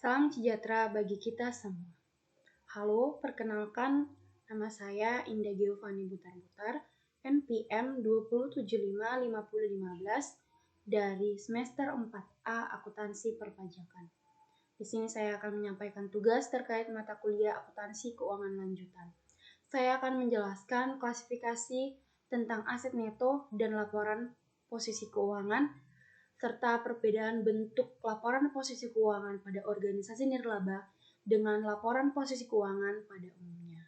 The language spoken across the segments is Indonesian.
Salam sejahtera bagi kita semua. Halo, perkenalkan nama saya Indah Giovanni Butar-Butar, NPM 207550515 dari semester 4A Akuntansi Perpajakan. Di sini saya akan menyampaikan tugas terkait mata kuliah Akuntansi Keuangan Lanjutan. Saya akan menjelaskan klasifikasi tentang aset neto dan laporan posisi keuangan, serta perbedaan bentuk laporan posisi keuangan pada organisasi nirlaba dengan laporan posisi keuangan pada umumnya.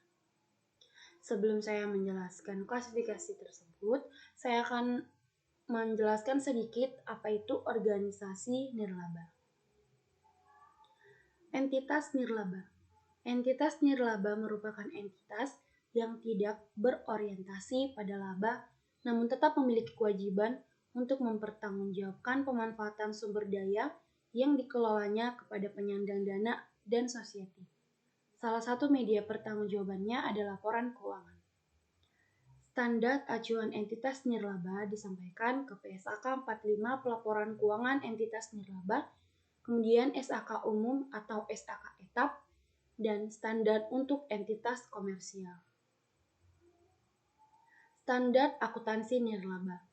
Sebelum saya menjelaskan klasifikasi tersebut, saya akan menjelaskan sedikit apa itu organisasi nirlaba. Entitas nirlaba. Entitas nirlaba merupakan entitas yang tidak berorientasi pada laba, namun tetap memiliki kewajiban untuk mempertanggungjawabkan pemanfaatan sumber daya yang dikelolanya kepada penyandang dana dan society. Salah satu media pertanggungjawabannya adalah laporan keuangan. Standar acuan entitas nirlaba disampaikan ke PSAK 45 pelaporan keuangan entitas nirlaba, kemudian SAK umum atau SAK etap, dan standar untuk entitas komersial. Standar akuntansi nirlaba.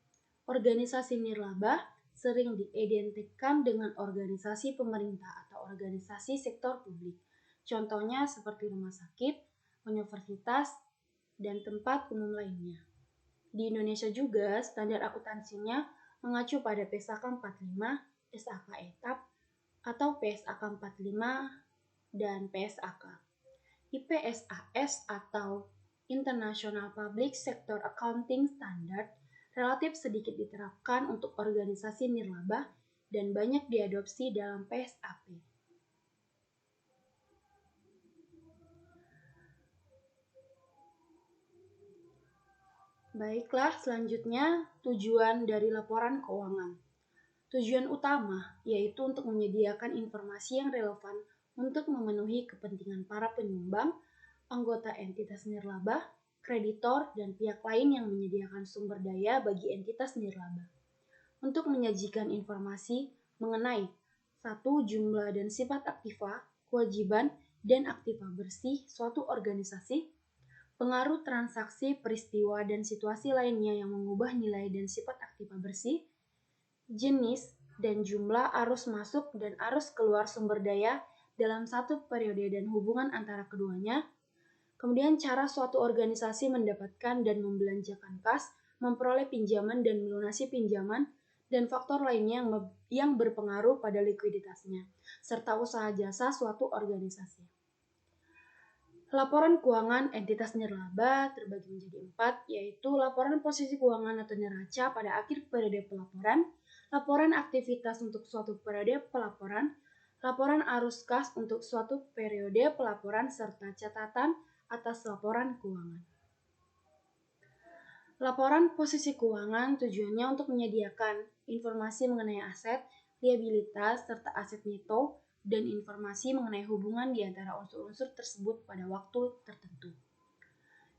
Organisasi nirlaba sering diidentikan dengan organisasi pemerintah atau organisasi sektor publik. Contohnya seperti rumah sakit, universitas, dan tempat umum lainnya. Di Indonesia juga standar akuntansinya mengacu pada PSAK 45, SAK etap, atau PSAK 45 dan PSAK. IPSAS atau International Public Sector Accounting Standard relatif sedikit diterapkan untuk organisasi nirlaba dan banyak diadopsi dalam PSAP. Baiklah, selanjutnya tujuan dari laporan keuangan. Tujuan utama yaitu untuk menyediakan informasi yang relevan untuk memenuhi kepentingan para penyumbang, anggota entitas nirlaba, kreditor, dan pihak lain yang menyediakan sumber daya bagi entitas nirlaba. Untuk menyajikan informasi mengenai 1. Jumlah dan sifat aktiva, kewajiban, dan aktiva bersih suatu organisasi, pengaruh transaksi, peristiwa, dan situasi lainnya yang mengubah nilai dan sifat aktiva bersih, jenis dan jumlah arus masuk dan arus keluar sumber daya dalam satu periode dan hubungan antara keduanya, kemudian cara suatu organisasi mendapatkan dan membelanjakan kas, memperoleh pinjaman dan melunasi pinjaman, dan faktor lainnya yang berpengaruh pada likuiditasnya, serta usaha jasa suatu organisasi. Laporan keuangan entitas nirlaba terbagi menjadi 4, yaitu laporan posisi keuangan atau neraca pada akhir periode pelaporan, laporan aktivitas untuk suatu periode pelaporan, laporan arus kas untuk suatu periode pelaporan, serta catatan atas laporan keuangan. Laporan posisi keuangan tujuannya untuk menyediakan informasi mengenai aset, liabilitas, serta aset neto, dan informasi mengenai hubungan di antara unsur-unsur tersebut pada waktu tertentu.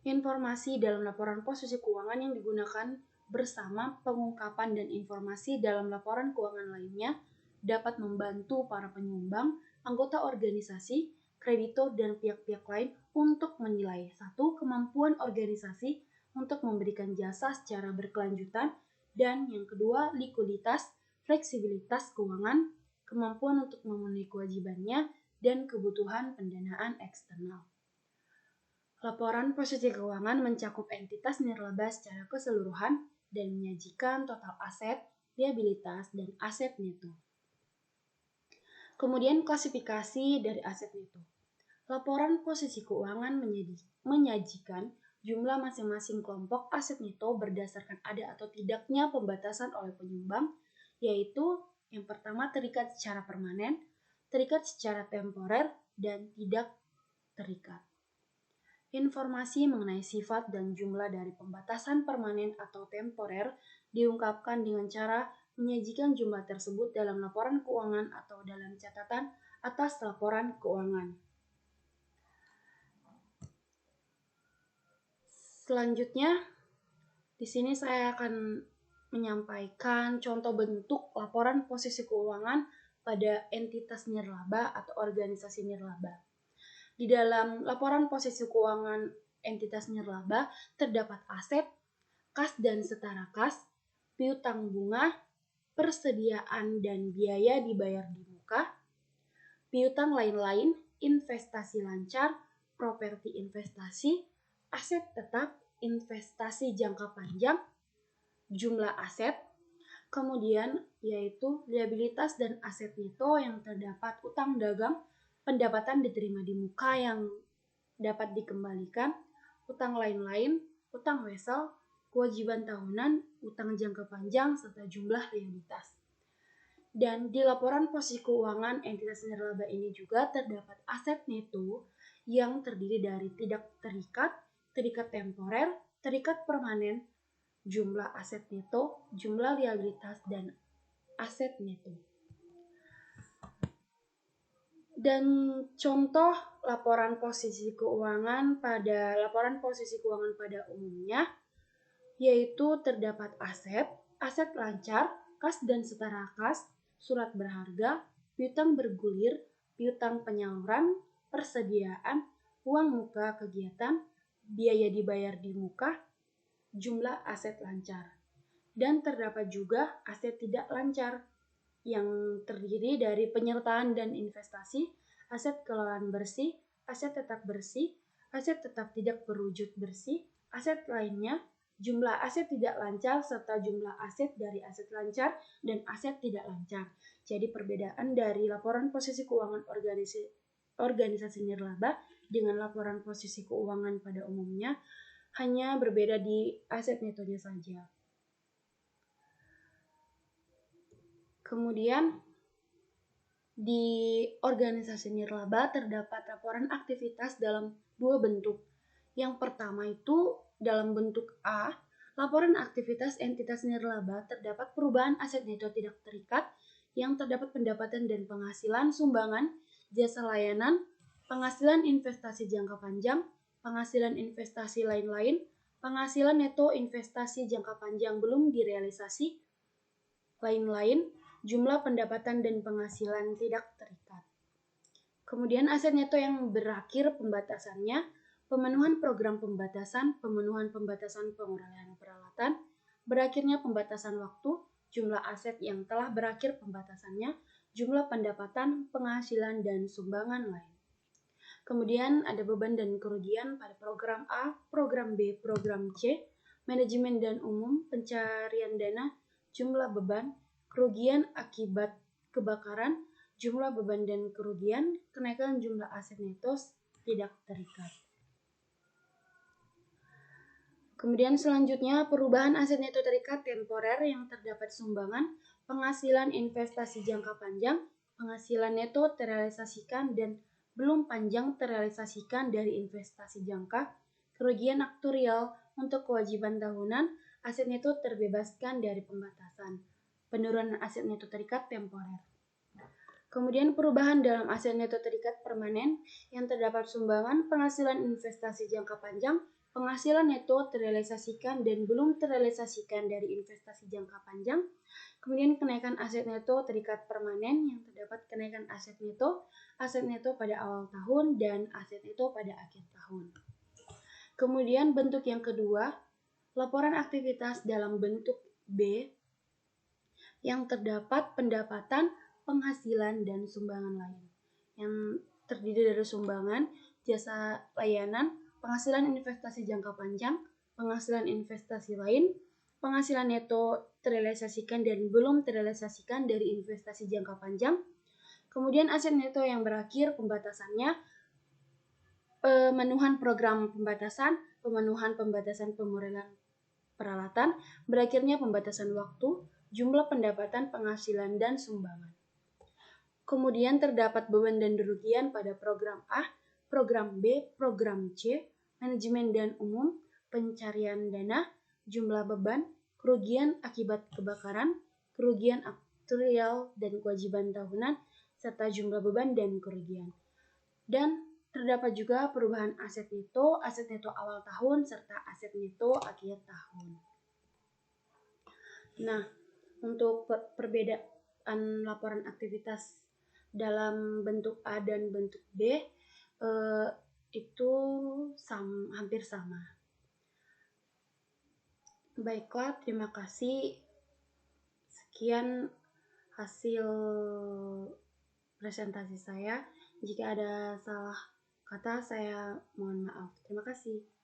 Informasi dalam laporan posisi keuangan yang digunakan bersama pengungkapan dan informasi dalam laporan keuangan lainnya dapat membantu para penyumbang, anggota organisasi, kreditor, dan pihak-pihak lain untuk menilai 1. Kemampuan organisasi untuk memberikan jasa secara berkelanjutan, dan yang kedua, likuiditas, fleksibilitas keuangan, kemampuan untuk memenuhi kewajibannya, dan kebutuhan pendanaan eksternal. Laporan posisi keuangan mencakup entitas nirlaba secara keseluruhan dan menyajikan total aset, liabilitas, dan aset neto. Kemudian klasifikasi dari aset neto. Laporan posisi keuangan menyajikan jumlah masing-masing kelompok aset neto berdasarkan ada atau tidaknya pembatasan oleh penyumbang, yaitu yang pertama terikat secara permanen, terikat secara temporer, dan tidak terikat. Informasi mengenai sifat dan jumlah dari pembatasan permanen atau temporer diungkapkan dengan cara menyajikan jumlah tersebut dalam laporan keuangan atau dalam catatan atas laporan keuangan. Selanjutnya, di sini saya akan menyampaikan contoh bentuk laporan posisi keuangan pada entitas nirlaba atau organisasi nirlaba. Di dalam laporan posisi keuangan entitas nirlaba terdapat aset, kas dan setara kas, piutang bunga, persediaan dan biaya dibayar di muka, piutang lain-lain, investasi lancar, properti investasi, aset tetap, investasi jangka panjang, jumlah aset, kemudian yaitu liabilitas dan aset neto yang terdapat utang dagang, pendapatan diterima di muka yang dapat dikembalikan, utang lain-lain, utang wesel, kewajiban tahunan, utang jangka panjang, serta jumlah liabilitas. Dan di laporan posisi keuangan entitas nirlaba ini juga terdapat aset neto yang terdiri dari tidak terikat, terikat temporer, terikat permanen, jumlah aset neto, jumlah liabilitas, dan aset neto. Dan contoh laporan posisi keuangan pada umumnya yaitu terdapat aset, aset lancar, kas dan setara kas, surat berharga, piutang bergulir, piutang penyaluran, persediaan, uang muka kegiatan, biaya dibayar di muka, jumlah aset lancar. Dan terdapat juga aset tidak lancar yang terdiri dari penyertaan dan investasi, aset kelolaan bersih, aset tetap bersih, aset tetap tidak berwujud bersih, aset lainnya, jumlah aset tidak lancar, serta jumlah aset dari aset lancar dan aset tidak lancar. Jadi perbedaan dari laporan posisi keuangan organisasi nirlaba dengan laporan posisi keuangan pada umumnya hanya berbeda di aset netonya saja. Kemudian di organisasi nirlaba terdapat laporan aktivitas dalam dua bentuk. Yang pertama itu dalam bentuk A, laporan aktivitas entitas nirlaba terdapat perubahan aset neto tidak terikat yang terdapat pendapatan dan penghasilan sumbangan, jasa layanan, penghasilan investasi jangka panjang, penghasilan investasi lain-lain, penghasilan neto investasi jangka panjang belum direalisasi, lain-lain, jumlah pendapatan dan penghasilan tidak terikat. Kemudian aset neto yang berakhir pembatasannya, pemenuhan program pembatasan, pemenuhan pembatasan pengurangan peralatan, berakhirnya pembatasan waktu, jumlah aset yang telah berakhir pembatasannya, jumlah pendapatan, penghasilan, dan sumbangan lain. Kemudian ada beban dan kerugian pada program A, program B, program C, manajemen dan umum, pencarian dana, jumlah beban, kerugian akibat kebakaran, jumlah beban dan kerugian, kenaikan jumlah aset neto tidak terikat. Kemudian selanjutnya perubahan aset neto terikat temporer yang terdapat sumbangan, penghasilan investasi jangka panjang, penghasilan neto terrealisasikan dan belum panjang terrealisasikan dari investasi jangka, kerugian aktuarial untuk kewajiban tahunan, aset neto terbebaskan dari pembatasan, penurunan aset neto terikat temporer. Kemudian perubahan dalam aset neto terikat permanen yang terdapat sumbangan, penghasilan investasi jangka panjang, penghasilan neto terrealisasikan dan belum terrealisasikan dari investasi jangka panjang. Kemudian kenaikan aset neto terikat permanen yang terdapat kenaikan aset neto pada awal tahun dan aset neto pada akhir tahun. Kemudian bentuk yang kedua, laporan aktivitas dalam bentuk B yang terdapat pendapatan, penghasilan, dan sumbangan lain. Yang terdiri dari sumbangan, jasa layanan, penghasilan investasi jangka panjang, penghasilan investasi lain, penghasilan neto terrealisasikan dan belum terrealisasikan dari investasi jangka panjang, kemudian aset neto yang berakhir pembatasannya, pemenuhan program pembatasan, pemenuhan pembatasan pengurangan peralatan, berakhirnya pembatasan waktu, jumlah pendapatan, penghasilan, dan sumbangan. Kemudian terdapat beban dan kerugian pada program A, program B, program C, manajemen dan umum, pencarian dana, jumlah beban, kerugian akibat kebakaran, kerugian aktuarial dan kewajiban tahunan, serta jumlah beban dan kerugian. Dan terdapat juga perubahan aset neto awal tahun, serta aset neto akhir tahun. Nah, untuk laporan aktivitas dalam bentuk A dan bentuk B itu hampir sama. Baiklah, terima kasih. Sekian hasil presentasi saya. Jika ada salah kata, saya mohon maaf. Terima kasih.